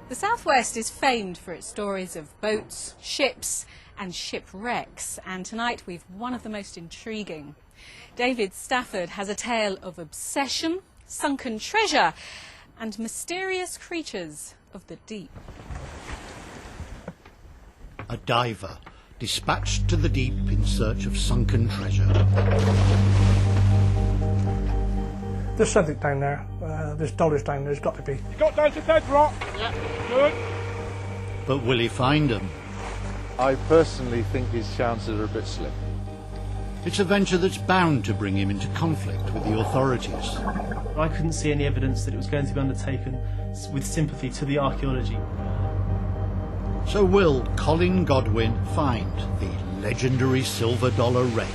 The southwest is famed for its stories of boats, ships and shipwrecks, and tonight we've one of the most intriguing. David Stafford has a tale of obsession, sunken treasure and mysterious creatures of the deep. A diver dispatched to the deep in search of sunken treasure. There's something down there. There's dollars down there. There's got to be. You got down to bedrock? Yeah. Good. But will he find them? I personally think his chances are a bit slim. It's a venture that's bound to bring him into conflict with the authorities. I couldn't see any evidence that it was going to be undertaken with sympathy to the archaeology. So will Colin Godwin find the legendary silver dollar wreck?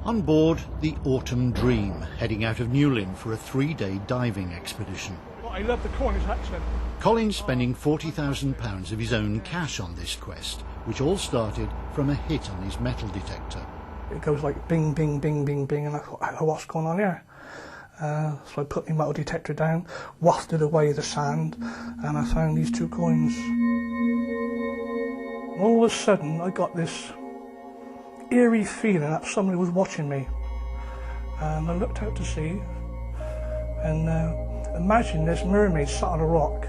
On board the Autumn Dream, heading out of Newlyn for a 3-day diving expedition. I love the Cornish accent. Colin's spending £40,000 of his own cash on this quest, which all started from a hit on his metal detector. It goes like bing, bing, bing, bing, bing, and I thought, oh, what's going on here? So I put my metal detector down, wafted away the sand, and I found these 2 coins. All of a sudden, I got this eerie feeling that somebody was watching me. And I looked out to sea, and imagine this mermaid sat on a rock,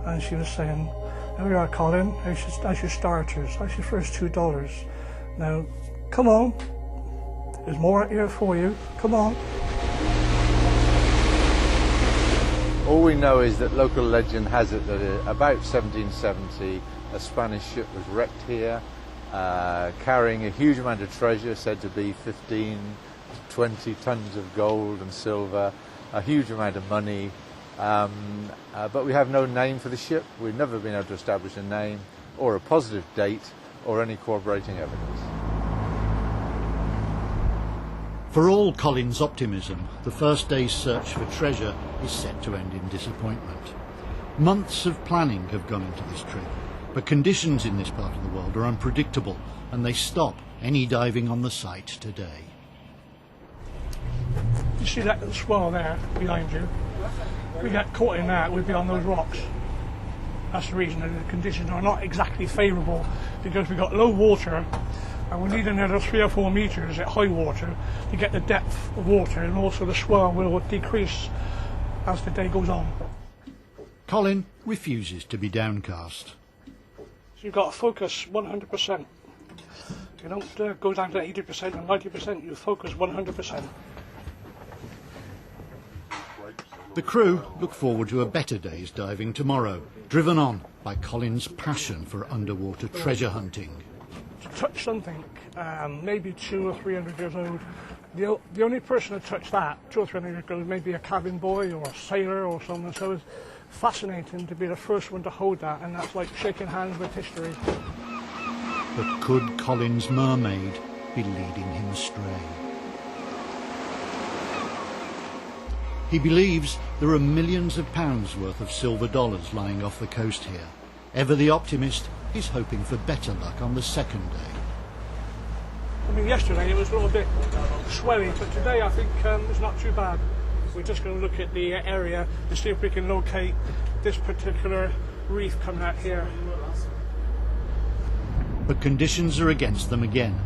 and she was saying, "There we are, Colin, that's your starters, that's your first $2. Now, come on, there's more out here for you, come on." All we know is that local legend has it that about 1770 a Spanish ship was wrecked here, carrying a huge amount of treasure, said to be 15 to 20 tons of gold and silver, a huge amount of money, but we have no name for the ship. We've never been able to establish a name or a positive date or any corroborating evidence. For all Colin's optimism, the first day's search for treasure is set to end in disappointment. Months of planning have gone into this trip, but conditions in this part of the world are unpredictable, and they stop any diving on the site today. You see that little swell there behind you? If we get caught in that, we'd be on those rocks. That's the reason that the conditions are not exactly favourable, because we've got low water and we need another 3 or 4 metres at high water to get the depth of water, and also the swell will decrease as the day goes on. Colin refuses to be downcast. So you've got to focus 100%. You don't go down to 80% and 90%, you focus 100%. The crew look forward to a better day's diving tomorrow, driven on by Colin's passion for underwater treasure hunting. To touch something, maybe 200 or 300 years old, the only person to touch that, 200 or 300 years old, maybe a cabin boy or a sailor or someone. So it's fascinating to be the first one to hold that, and that's like shaking hands with history. But could Colin's mermaid be leading him astray? He believes there are millions of pounds worth of silver dollars lying off the coast here. Ever the optimist, he's hoping for better luck on the second day. I mean, yesterday it was a little bit swelly, but today I think it's not too bad. We're just going to look at the area to see if we can locate this particular reef coming out here. But conditions are against them again.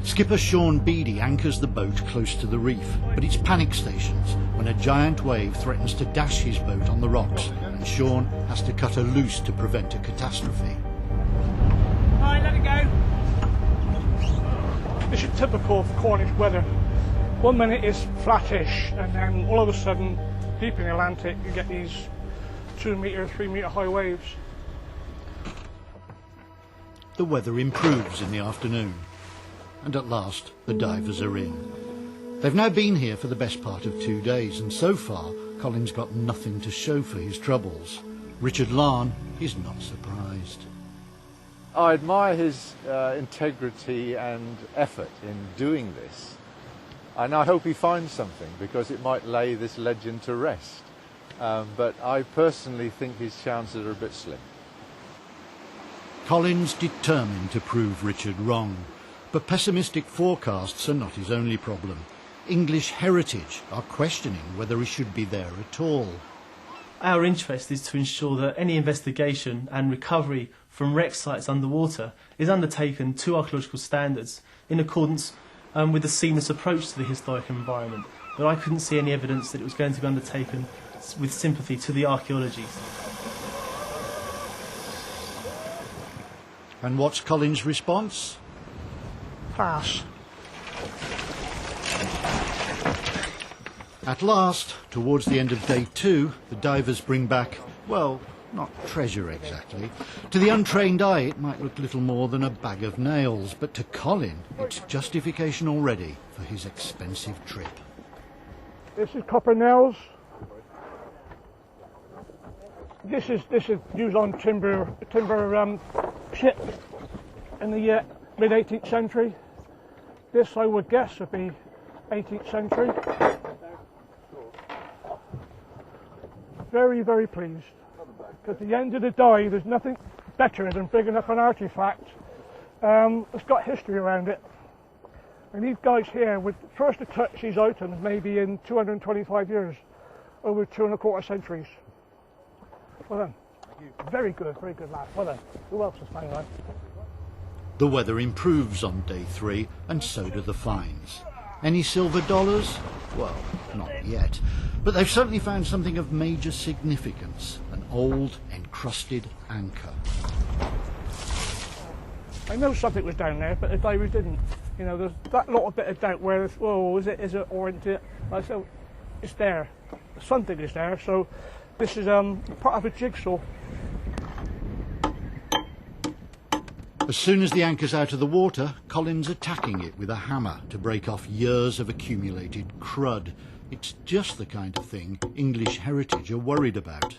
Skipper Sean Beattie anchors the boat close to the reef, but it's panic stations when a giant wave threatens to dash his boat on the rocks, and Sean has to cut her loose to prevent a catastrophe. Alright, let it go. This is typical of Cornish weather. 1 minute is flattish, and then all of a sudden, deep in the Atlantic, you get these 2 metre, 3 metre high waves. The weather improves in the afternoon, and at last the divers are in. They've now been here for the best part of 2 days, and so far Colin's got nothing to show for his troubles. Richard Larne is not surprised. I admire his integrity and effort in doing this, and I hope he finds something, because it might lay this legend to rest. But I personally think his chances are a bit slim. Colin's determined to prove Richard wrong, But pessimistic forecasts are not his only problem. English Heritage are questioning whether he should be there at all. Our interest is to ensure that any investigation and recovery from wreck sites underwater is undertaken to archaeological standards in accordance with a seamless approach to the historic environment. But I couldn't see any evidence that it was going to be undertaken with sympathy to the archaeology. And what's Colin's response? Pass. At last, towards the end of day 2, the divers bring back, well, not treasure exactly. To the untrained eye, it might look little more than a bag of nails, but to Colin, it's justification already for his expensive trip. This is copper nails. This is used on timber ship in the mid 18th century. This, I would guess, would be 18th century. Very, very pleased. Because at the end of the day, there's nothing better than picking up an artefact that's got history around it. And these guys here would first to touch these items maybe in 225 years, over 2¼ centuries. Well done. Very good lad. Well done. Who else is finding that? The weather improves on day 3, and so do the finds. Any silver dollars? Well, not yet. But they've certainly found something of major significance, an old, encrusted anchor. I know something was down there, but the divers didn't. You know, there's that little bit of doubt where, oh, is it, or isn't it? I said, it's there. Something is there, so this is part of a jigsaw. As soon as the anchor's out of the water, Colin's attacking it with a hammer to break off years of accumulated crud. It's just the kind of thing English Heritage are worried about.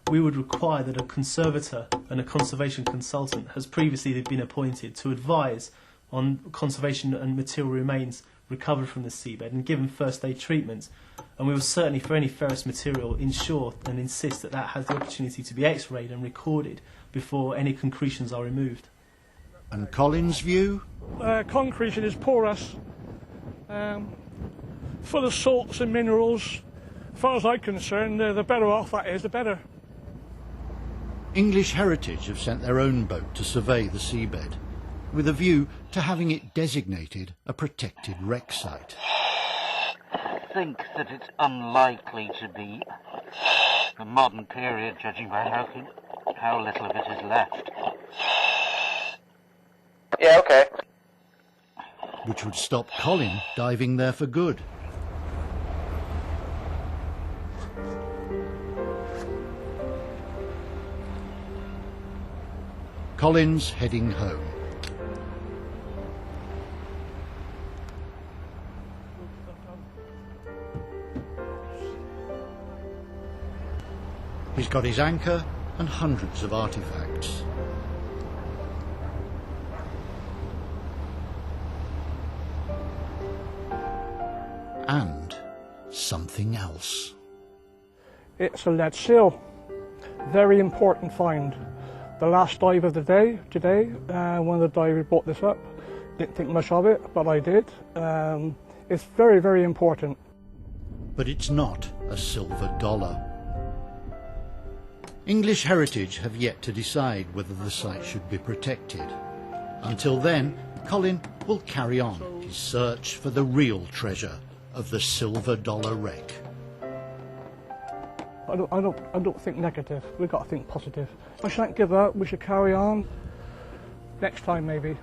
We would require that a conservator and a conservation consultant has previously been appointed to advise on conservation and material remains recovered from the seabed and given first aid treatment. And we will certainly, for any ferrous material, ensure and insist that that has the opportunity to be x-rayed and recorded before any concretions are removed. And Colin's view? Concretion is porous, full of salts and minerals. As far as I'm concerned, the better off that is, the better. English Heritage have sent their own boat to survey the seabed, with a view to having it designated a protected wreck site. I think that it's unlikely to be the modern period, judging by how little of it is left. Yeah, okay. Which would stop Colin diving there for good. Colin's heading home. He's got his anchor and hundreds of artifacts. And something else. It's a lead seal. Very important find. The last dive of the day, today, one of the divers brought this up. Didn't think much of it, but I did. It's very, very important. But it's not a silver dollar. English Heritage have yet to decide whether the site should be protected. Until then, Colin will carry on his search for the real treasure of the silver dollar wreck. I don't think negative. We've got to think positive. I shan't give up. We should carry on. Next time, maybe.